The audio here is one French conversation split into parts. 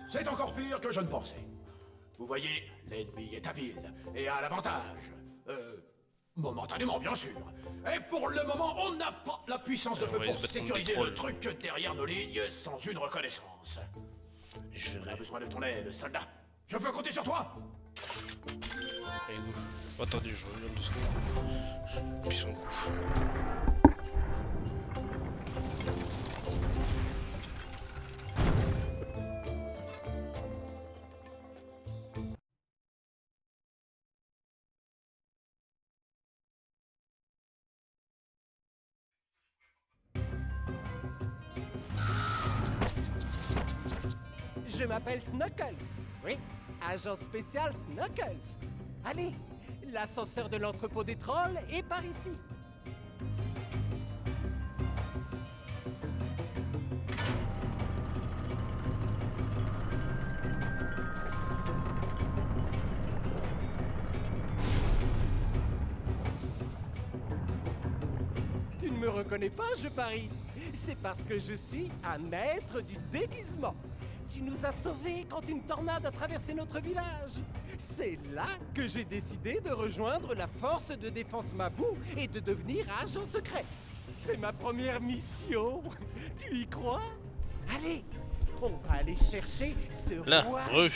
C'est encore pire que je ne pensais. Vous voyez, l'ennemi est habile et a l'avantage. Momentanément, bien sûr. Et pour le moment, on n'a pas la puissance de feu pour sécuriser le truc derrière nos lignes sans une reconnaissance. On a besoin de ton aide, soldat. Je peux compter sur toi? Et où? Attendez, je reviens 2 secondes. Puis son coup. Je m'appelle Snuckles. Oui, agent spécial Snuckles. Allez, l'ascenseur de l'entrepôt des trolls est par ici. Tu ne me reconnais pas, je parie. C'est parce que je suis un maître du déguisement. Tu nous as sauvés quand une tornade a traversé notre village. C'est là que j'ai décidé de rejoindre la force de défense Mabou et de devenir agent secret. C'est ma première mission. Tu y crois? Allez, on va aller chercher ce roi doré.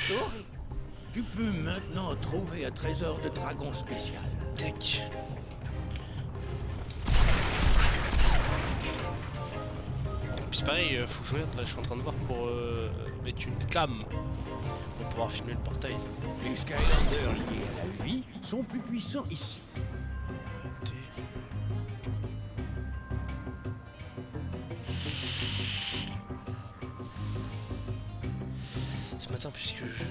Tu peux maintenant trouver un trésor de dragon spécial. Tac. C'est pareil, faut que je regarde, là je suis en train de voir pour mettre une cam pour pouvoir filmer le portail. Les Skylanders liés à la vie sont plus puissants ici. Ce matin, puisque je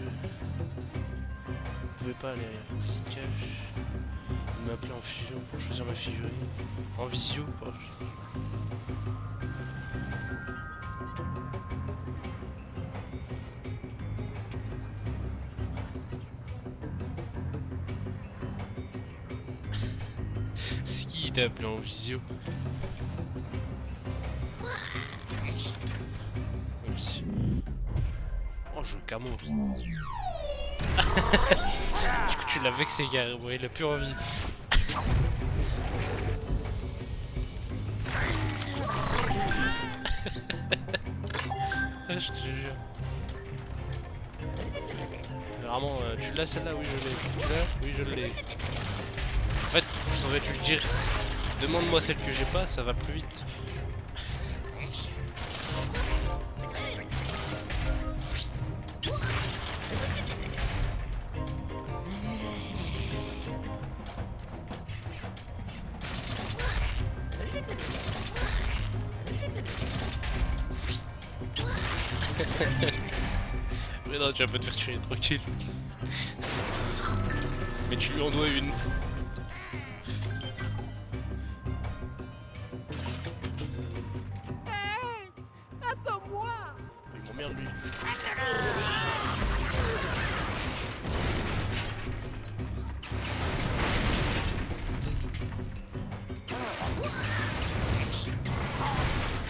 pouvais pas aller à cache, il m'a appelé en fusion pour choisir ma figurine. En visio, quoi. C'est qui t'a appelé en visio? Oh, je camo. Je que tu l'as vexé carrément, il a plus envie. Je te jure. Vraiment, tu l'as celle-là? Oui, je l'ai. Ça? Oui, je l'ai. En fait, saurais-tu le dire? Demande-moi celle que j'ai pas, ça va plus vite. Mais non, tu vas pas te faire tuer, tranquille. Mais tu lui en dois une. Hey, attends-moi. Il m'emmerde lui.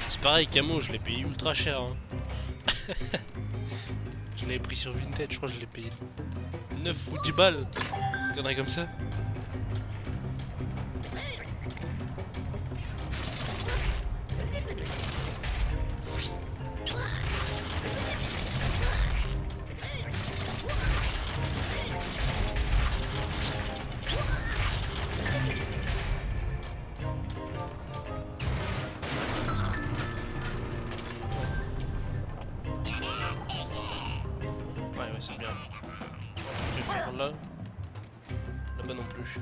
C'est pareil, Camo, je l'ai payé ultra cher. Hein. Je l'avais pris sur Vinted, je crois que je l'ai payé 9 ou 10 balles. Tu conneries comme ça. Ouais, c'est bien. Je vais faire là. Là-bas non plus.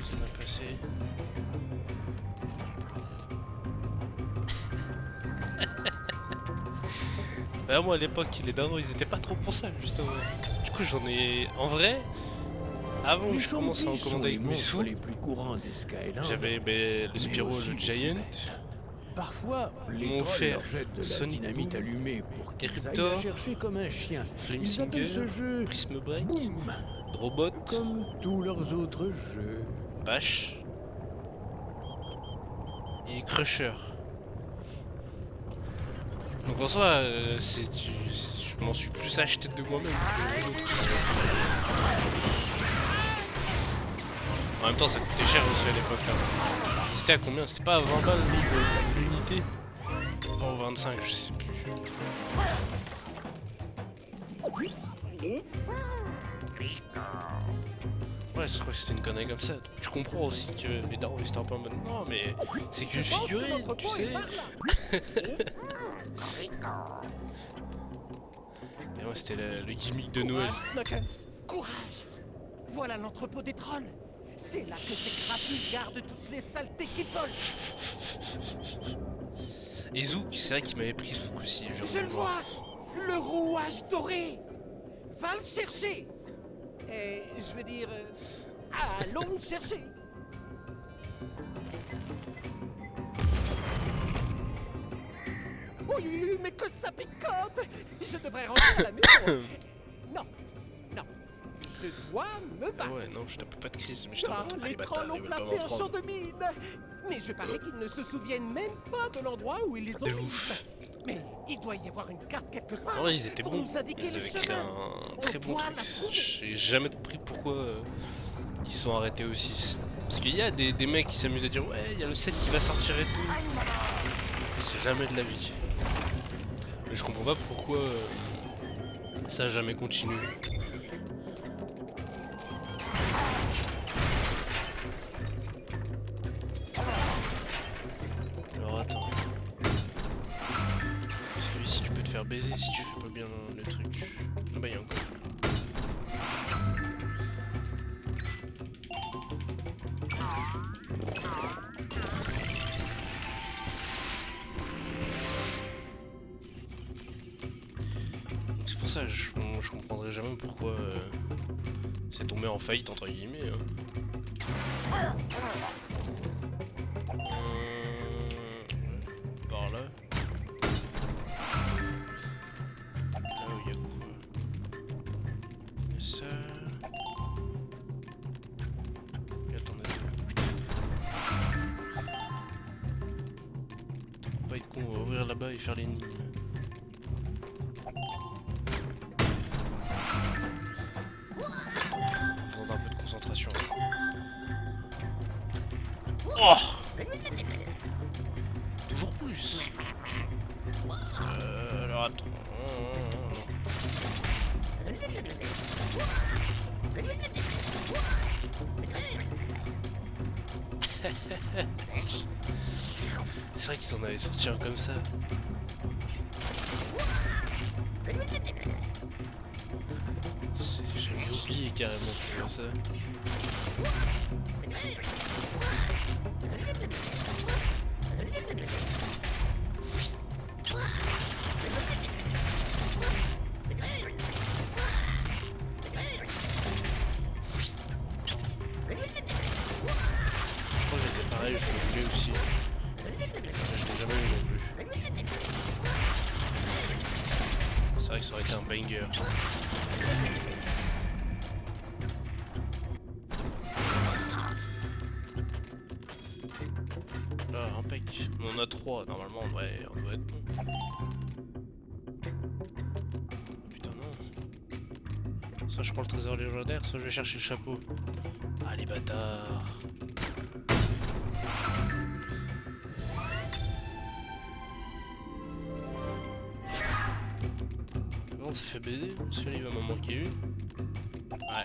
Ça va passer. Bah moi à l'époque les darons ils étaient pas trop pour ça justement. Du coup j'en ai... En vrai, avant que je commence à en commander avec mes sous, les plus courants des Skylanders. j'avais le Spyro, le Giant, Parfois, Ils les m'ont trolls offert leur jettent de la Sonic dynamite Boom, allumée pour qu'ils aillent Eruptor, la chercher comme un chien. Flame Ils appellent ce Singer, jeu Prism Break, Boom, Drobot, comme tous leurs autres jeux. Bash et Crusher. Donc en soi, je m'en suis plus acheté de moi-même que l'autre. En même temps, ça coûtait cher aussi à l'époque là. C'était à combien? C'était pas à 20 balles l'unité? Pas au 25, je sais plus. Ouais, je crois que c'était une connerie comme ça. Tu comprends aussi que les darons ils étaient un peu en mode non, mais c'est qu'une figurine, tu sais. Et moi, c'était le gimmick de Noël. Knuckles, courage! Voilà l'entrepôt des trolls. C'est là que ces crapus gardent toutes les saletés qu'ils volent. Et Zouk, c'est vrai qu'il m'avait pris Zouk aussi. Je le vois! Le rouage doré! Va le chercher! Et je veux dire... allons le chercher! Oui, mais que ça picote! Je devrais rentrer à la maison! Non, non, je dois me Ah battre! ouais, non, je tape pas de crise, mais je t'en Ah, montre. les trolls ont placé un champ de mine! Mais je parie qu'ils ne se souviennent même pas de l'endroit où ils les ont De mis. ouf. Mais il doit y avoir une carte quelque part. En vrai, ils étaient pour bons. nous indiquer Ils les avaient créé chemins. un On très bon doit truc. la trouver. J'ai jamais compris pourquoi ils se sont arrêtés au 6. Parce qu'il y a des mecs qui s'amusent à dire ouais, il y a le 7 qui va sortir et tout. C'est jamais de la vie. Mais je comprends pas pourquoi ça a jamais continué. Alors attends. Celui-ci tu peux te faire baiser si tu fais pas bien le truc. Ah bah y'a encore. C'est pour ça que je comprendrai jamais pourquoi c'est tombé en faillite entre guillemets. Hein. Par là. Là où il y a quoi? Ça. Et attendez. Attends, faut pas être con, on va ouvrir là-bas et faire l'énigme. On demande un peu de concentration. Oh! Toujours plus. Alors attends. C'est vrai qu'ils en avaient sorti un comme ça. J'avais oublié carrément comme ça. Je crois que j'étais pareil, je le voulais aussi. Mais je l'ai jamais eu non plus. C'est vrai que ça aurait été un banger. Là, impec. On en a 3, normalement on doit être bon. Putain non. Soit je prends le trésor légendaire, soit je vais chercher le chapeau. Ah les bâtards. On s'est fait baiser, celui-là il va m'en manquer une. Ouais.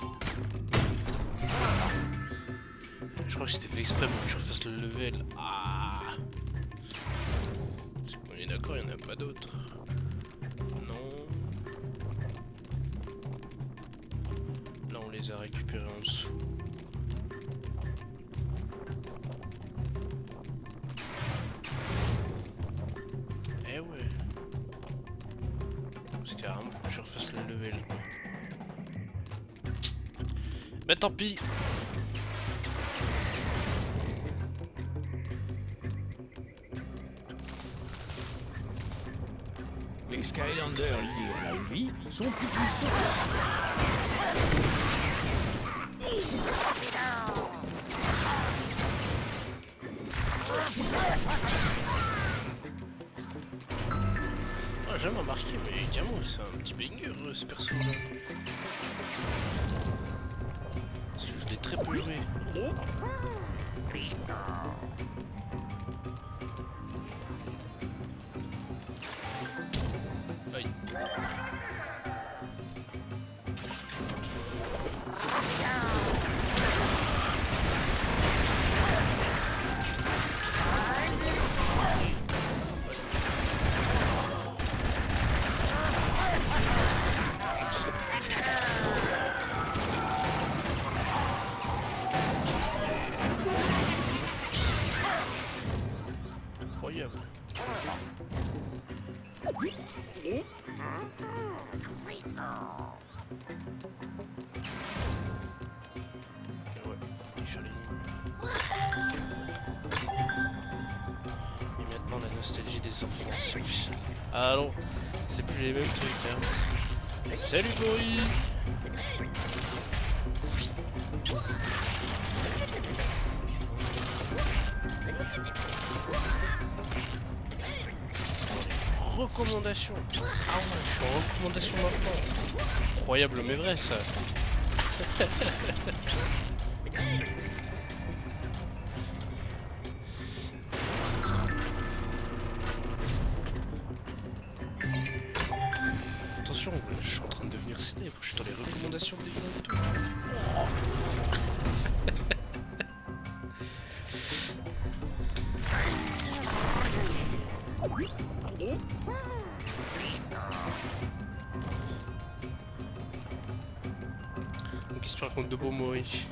Je crois que c'était fait exprès pour que je refasse le level. Ah. On est d'accord, il n'y en a pas d'autres. Non. Là on les a récupérés en dessous. Eh ouais. C'était vraiment pour que je refasse le level. Bah tant pis. Les Skylanders liés à la vie sont plus puissants aussi. Ah, jamais embarqué, mais Camo, c'est un petit banger ce perso-là. Parce que je l'ai très peu joué. Aïe. Incroyable. Et ouais, il fait les lignes. Et maintenant la nostalgie des enfants. Ah non, c'est plus les mêmes trucs hein. Salut gorille. Recommandation. Ah ouais, je suis en recommandation maintenant. Incroyable mais vrai ça. Attention, je suis en train de devenir célèbre, je suis dans les recommandations des gens et tout. Qu'est-ce que tu racontes de beau, Mori?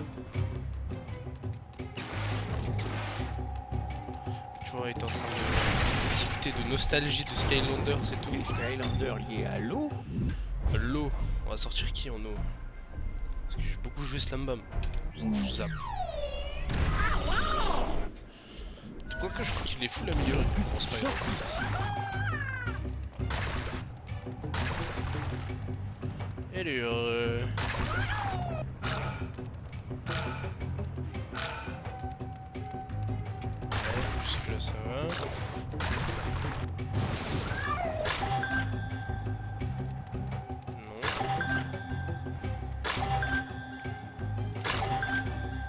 Tu vois, il est en train de discuter de nostalgie de Skylander, c'est tout. Les Skylanders liés à l'eau? L'eau, on va sortir qui en eau? Parce que j'ai beaucoup joué Slam Bam. Donc je zappe. Quoique je crois qu'il est full amélioré. Bon, c'est pas grave. Et alors ouais, jusque là ça va.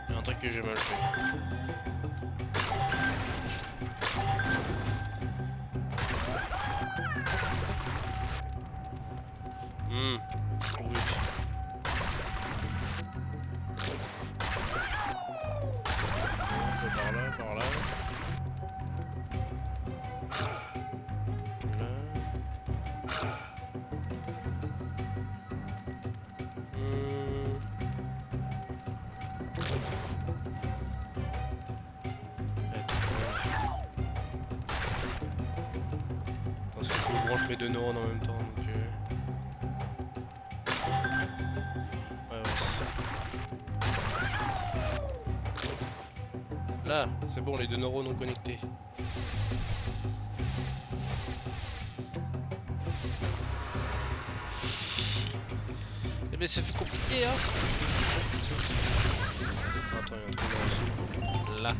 Il y a un truc que j'ai mal fait. Oui. Par là, par là. Là. Parce qu'il faut que je branche mes deux neurones en même temps, donc ouais, c'est ça. Là, c'est bon, les deux neurones ont connecté. Eh ben, ça fait compliqué, hein. Attends, il y a un truc là aussi. Là.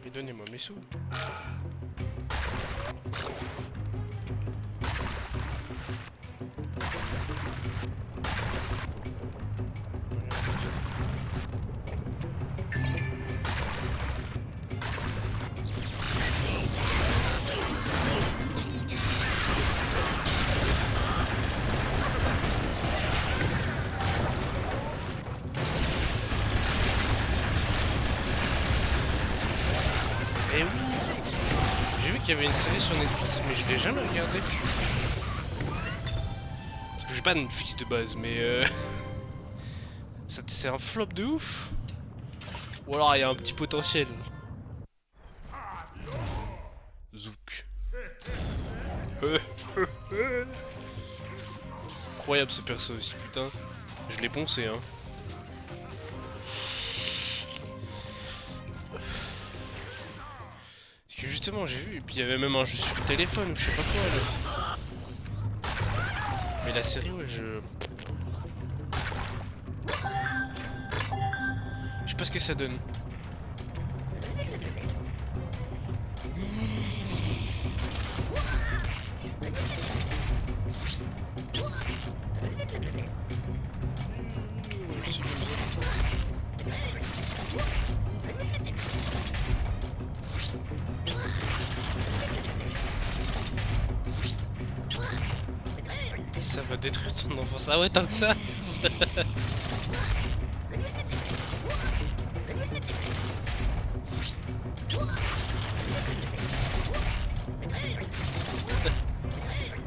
Et donnez-moi mes sous. Et oui, j'ai vu qu'il y avait une série sur Netflix, mais je l'ai jamais regardée. Parce que j'ai pas Netflix de base, mais c'est un flop de ouf. Ou alors il y a un petit potentiel. Zouk. Incroyable ce perso aussi, putain. Je l'ai poncé, hein. Parce que justement, j'ai vu, et puis il y avait même un jeu sur le téléphone ou je sais pas quoi. Là. Mais la série, ouais, je sais pas ce que ça donne. Ça va détruire ton enfance. Ah ouais, tant que ça.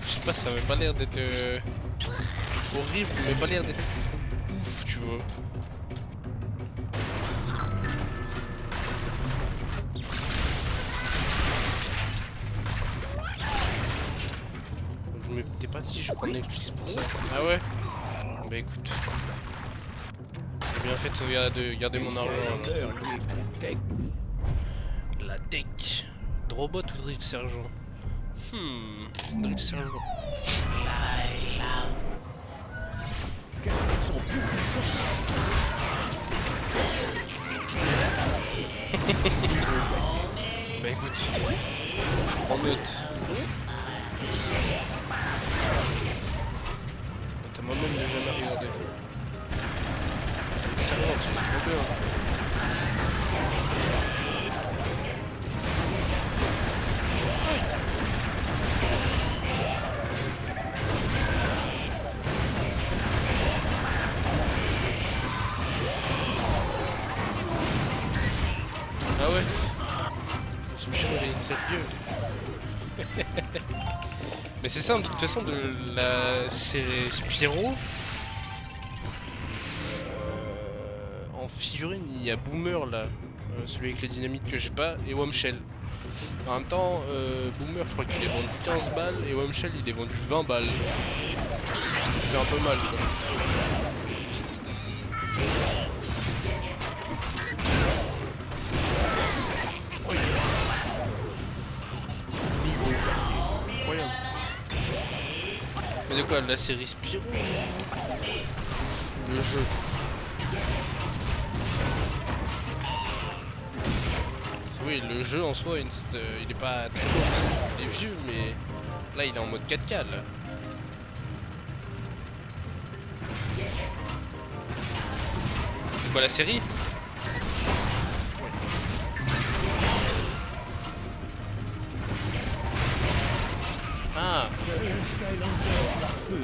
Je sais pas, ça avait pas l'air d'être horrible, mais pas l'air d'être ouf, tu vois. Je m'étais pas dit, je prends Netflix pour ça. Ah ouais? Bah écoute. J'ai bien fait de garder mon argent. La tech. Drobot ou Drift Sergent? Drift Sergent. Sont plus puissants. Bah écoute, je prends note. T'as moi-même de jamais regardé. Sergent, tu fais trop bien. Ah ouais. Ce Spyro il a une sale gueule. Mais c'est simple, de toute façon de la série Spyro. En figurine il y a Boomer là. Celui avec les dynamites que j'ai pas, et Wamshell. En même temps, Boomer je crois qu'il est vendu 15 balles et Wamshell il est vendu 20 balles. Ça fait un peu mal quoi. Incroyable. Mais de quoi, la série Spyro? Le jeu. Oui, le jeu en soi, il est pas très beau, il est vieux, mais là il est en mode 4K là. C'est quoi la série? Ah,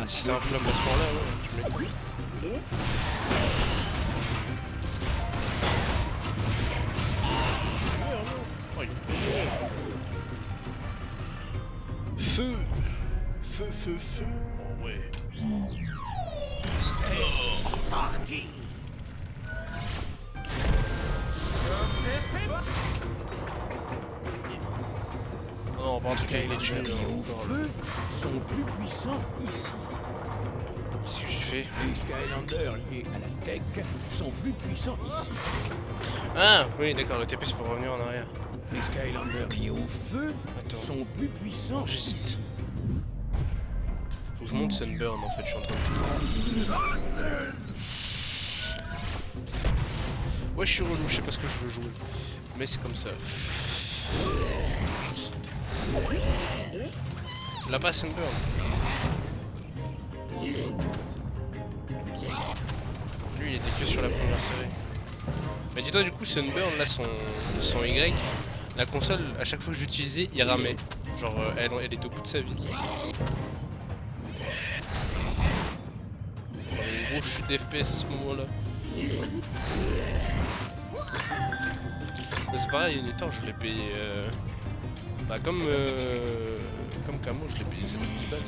si c'est un flop à ce moment-là, ouais, tu m'étonnes. Feu! Feu, feu, feu! Oh ouais. Parti. Non, par contre, il est tué Skylander et Au-Feu sont plus puissants ici. Qu'est-ce que j'ai fait? Les Skylanders liés à la tech sont plus puissants ici. Ah, oui, d'accord, le TP c'est pour revenir en arrière. Les Skylanders liés au feu Attends. sont plus puissants J'hésite. ici. Faut que je monte Sunburn en fait, je suis en train de... Ouais, je suis relou, je sais pas ce que je veux jouer. Mais c'est comme ça. Là-bas, Sunburn. Lui, il était que sur la première série. Mais dis-toi, du coup, Sunburn, là, son Y, la console, à chaque fois que j'utilisais, il ramait. Genre, elle était au bout de sa vie. Une grosse chute d'FPS à ce moment-là. Mais c'est pareil, une étang, je l'ai payé. Bah, comme Camo, je l'ai payé 70 balles.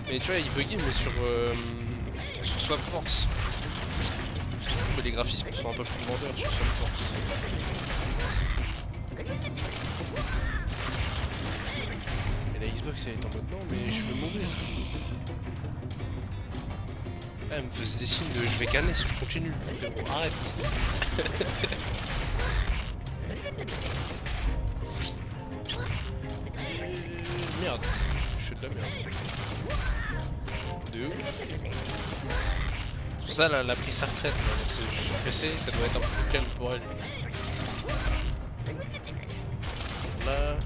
Mais tu vois, il buguait, mais sur Swap Force. mais les graphismes sont un peu plus vendeurs sur Swap Force. Et la Xbox elle est en mode non mais je veux mourir. Ah, elle me faisait des signes de je vais canner si je continue. Frérot, arrête. Merde, je fais de la merde. De ouf. Pour ça, elle a pris sa retraite. Je suis pressé, ça doit être un peu plus calme pour elle. Là.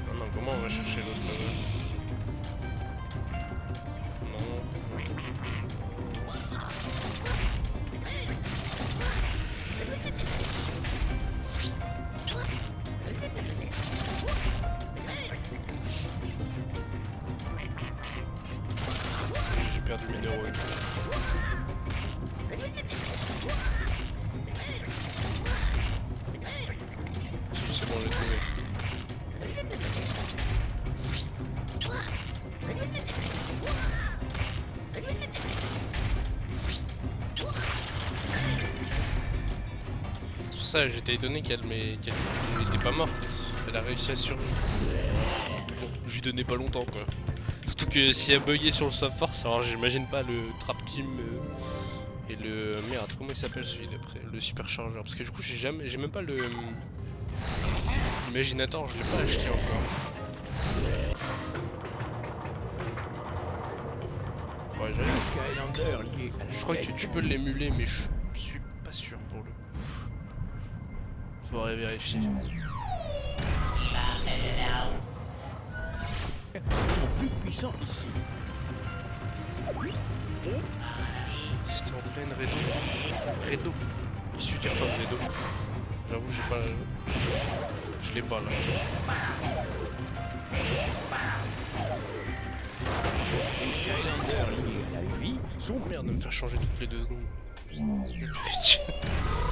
Non, non, comment on va chercher l'autre là-bas? Non. J'ai perdu mes neurones. Si, c'est bon, je l'ai trouvé. C'est pour ça j'étais étonné qu'elle n'était pas morte. Elle a réussi à survivre. Bon, je lui donnais pas longtemps quoi. Surtout que si elle buguait sur le Swap Force, alors j'imagine pas le Trap Team et le... Merde, comment il s'appelle celui d'après? Le Supercharger. Parce que du coup j'ai même pas le... L'Imaginator, je l'ai pas acheté encore. Ouais, Skylander lié à la je crois que tu peux l'émuler, mais je suis pas sûr pour le coup. Faudrait vérifier. Ils sont plus puissants ici. C'était en pleine Redo. Qu'est-ce que tu dis pas Redo? J'avoue, j'ai pas... Je l'ai pas là. Les Skylanders liés à la vie sont Merde, de me faire changer toutes les 2 secondes.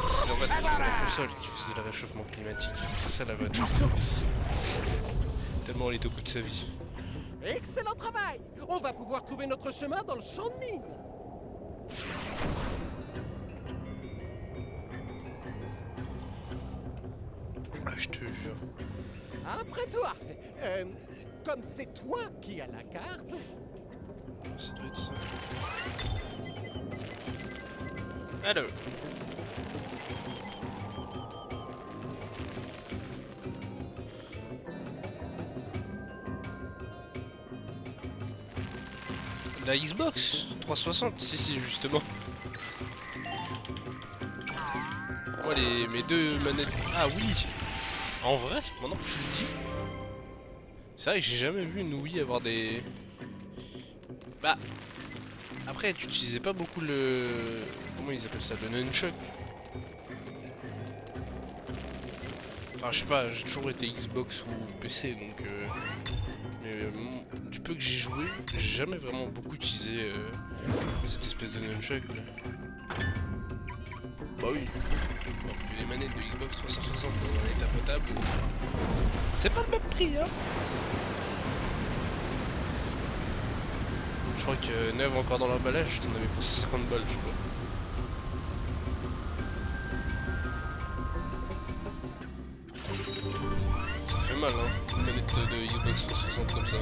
C'est en fait c'est la console qui faisait le réchauffement climatique. C'est ça la vanne. puissants ici. Tellement elle est au bout de sa vie. Excellent travail! On va pouvoir trouver notre chemin dans le champ de mine. Ah, je te jure. Après toi. Comme c'est toi qui as la carte, Ça doit être ça. Alors. La Xbox 360, si justement. Moi mes 2 manettes. Ah oui. En vrai, maintenant que tu le dis. C'est vrai que j'ai jamais vu une Wii avoir des... Bah... Après, tu utilisais pas beaucoup le... Comment ils appellent ça? Le nunchuck. Enfin, je sais pas, j'ai toujours été Xbox ou PC, donc... Mais du peu que j'ai joué, j'ai jamais vraiment beaucoup utilisé cette espèce de nunchuck là. Bah oui. Alors que les manettes de Xbox 360 dans un état potable, c'est pas le même prix hein. Je crois que neuve encore dans l'emballage, t'en avais pour 50 balles je crois. Ça fait mal hein, une manette de Xbox 360 comme ça.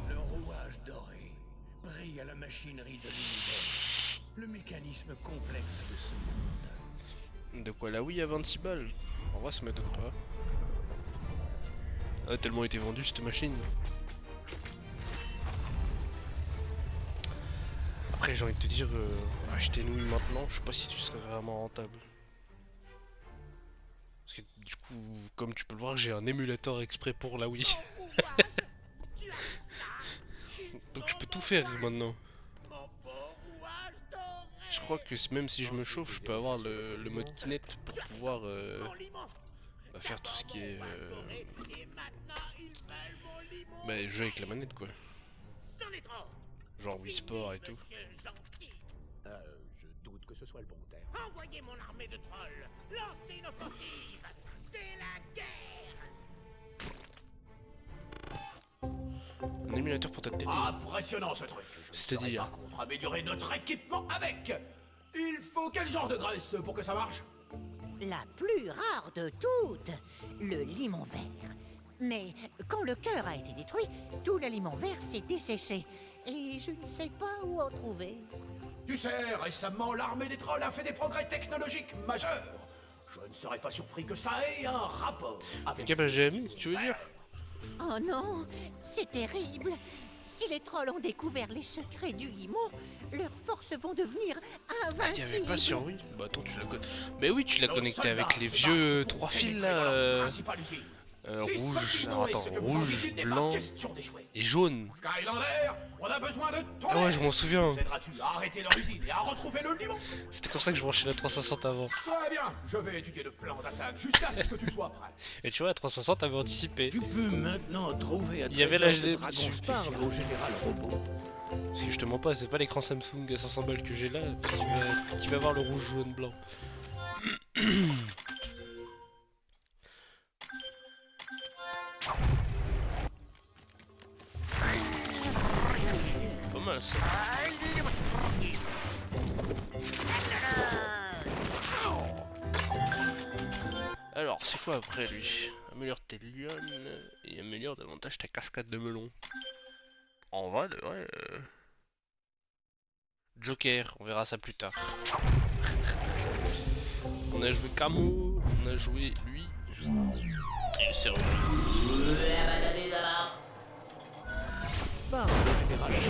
Le rouage doré brille à la machinerie de l'univers. Le mécanisme complexe de ce monde. De quoi la Wii à 26 balles? En vrai ça m'étonne pas. Elle a tellement été vendue cette machine. Après j'ai envie de te dire, acheter une Wii maintenant, je sais pas si tu serais vraiment rentable. Parce que du coup, comme tu peux le voir, j'ai un émulateur exprès pour la Wii. Donc je peux tout faire maintenant. Je crois que même si je me chauffe, je peux avoir le mode Kinect pour pouvoir faire tout ce qui est jouer avec la manette quoi. Genre Wii Sport et tout. Je doute que ce soit le bon terme. Envoyez mon armée de trolls. Lancez une offensive. C'est la guerre. Un émulateur pour ta télé. Impressionnant ce truc. Je ne saurais C'est-à-dire par contre améliorer notre équipement avec. Il faut quel genre de graisse pour que ça marche? La plus rare de toutes, le limon vert. Mais quand le cœur a été détruit, tout l'aliment vert s'est desséché. Et je ne sais pas où en trouver. Tu sais, récemment, l'armée des trolls a fait des progrès technologiques majeurs. Je ne serais pas surpris que ça ait un rapport avec... KBGM, tu veux dire? Oh non, c'est terrible. Si les trolls ont découvert les secrets du limon, leurs forces vont devenir Ah, il y avait invincibles. pas sur oui. Bah attends, tu l'as connecté. Mais oui, tu l'as Nos connecté soldats avec les se vieux battent 3 pour fils pénétrer dans leur là. principale usine. Si Rouge, ce alors est attends, ce que vous en rouge, dites, il n'est pas blanc question d'échouer. et jaune. Skylander, on a besoin de ton Ah ouais, aide. je m'en souviens. Nous aideras-tu à arrêter leur usine et à retrouver le limon? C'était comme ça que je branchais la 360 avant. Très bien, je vais étudier le plan d'attaque jusqu'à ce que tu sois prêt. Et tu vois, la 360 avait anticipé. Tu peux maintenant trouver un Il y avait trésor la de HD dragon dessus. spécial au général robot. Parce que je te mens pas, c'est pas l'écran Samsung à 500 balles que j'ai là qui va avoir le rouge, jaune, blanc. Pas mal ça. Alors, c'est quoi après lui? Améliore tes lionnes et améliore davantage ta cascade de melon. En vrai, Joker, on verra ça plus tard. On a joué Camo, on a joué lui. Et c'est revenu. Par le général robot.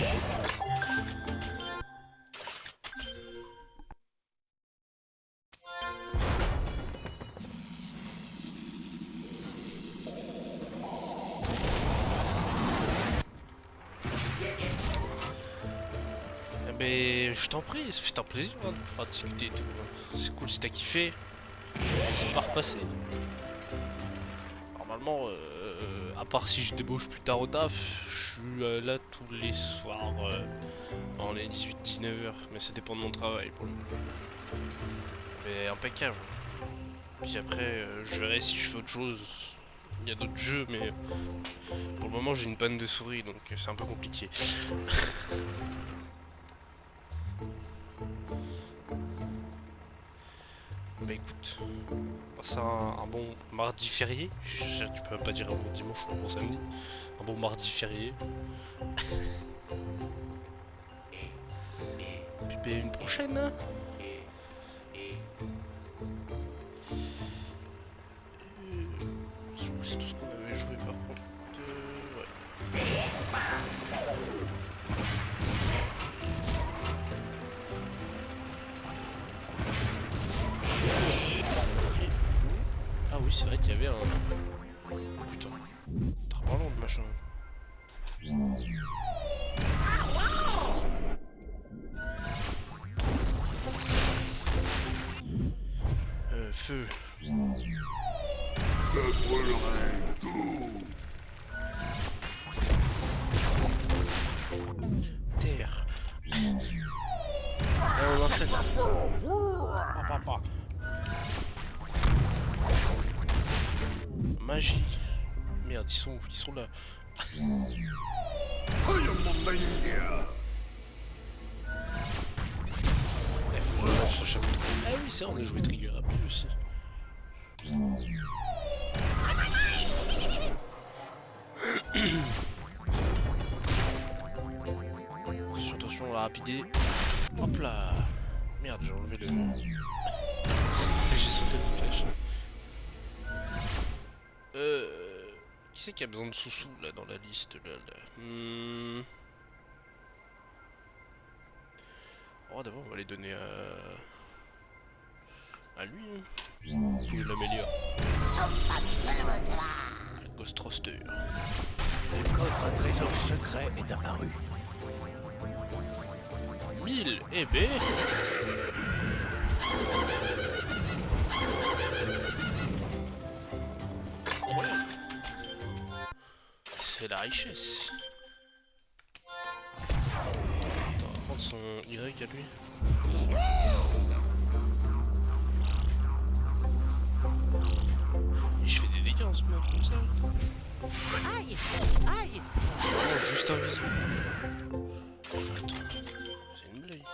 Eh ben, je t'en prie, ça fait un plaisir hein, de pouvoir discuter et tout. C'est cool si t'as kiffé. C'est pas repassé. Normalement, à part si je débauche plus tard au taf, je suis là tous les soirs dans les 18-19h. Mais ça dépend de mon travail pour le coup. Mais impeccable. Puis après, je verrai si je fais autre chose. Il y a d'autres jeux, mais pour le moment j'ai une panne de souris donc c'est un peu compliqué. Bah écoute, on passe un bon mardi férié. Tu peux pas dire un bon dimanche ou un bon samedi. Un bon mardi férié. Puis bah, une prochaine. Hein. Je crois que c'est tout ce qu'on avait joué par contre. Ouais. Ah oui, c'est vrai qu'il y avait un... Putain, trop long de machin. Feu. Terre. Et on enchaîne. Papa. Magie. Merde, ils sont où? Ils sont là. Eh, faut que je lance ce chapeau. Ah oui, ça, on a joué Trigger Happy aussi. Attention, la rapidité. Hop là. Merde, j'ai enlevé le... J'ai sauté le cache. Qui c'est qui a besoin de sous-sous là dans la liste là, Oh d'abord on va les donner à lui. Hein. Vous pouvez l'améliorer. Ghost Roster. Le coffre à trésor secret est apparu. 1000 EB. C'est la richesse. Attends, on va prendre son Y à lui. Je fais des dégâts en ce moment comme ça. Aïe! Aïe! Je suis vraiment juste invisible. Attends, c'est une blague.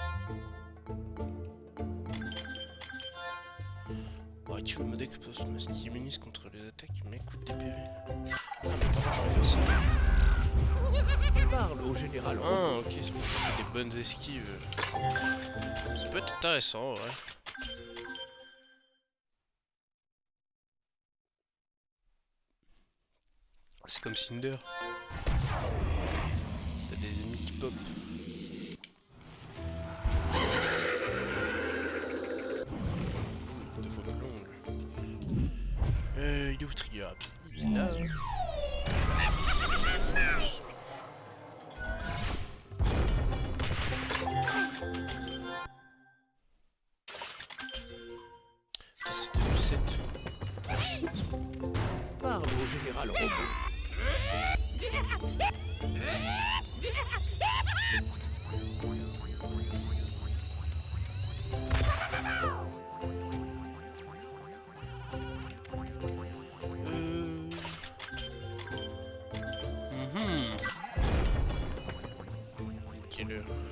Bon, tu veux me découper me stimulis contre les attaques qui m'écoute des PV. Ah, mais par contre, je vais faire ça. Parle au général. Ah, ok, c'est pour faire des bonnes esquives. Ça peut être intéressant, ouais. C'est comme Cinder. T'as des ennemis qui pop. Deux fois plus long. Il est où Trigger? Il est là. C'est 2007. Parle au général robot. Quelle heure?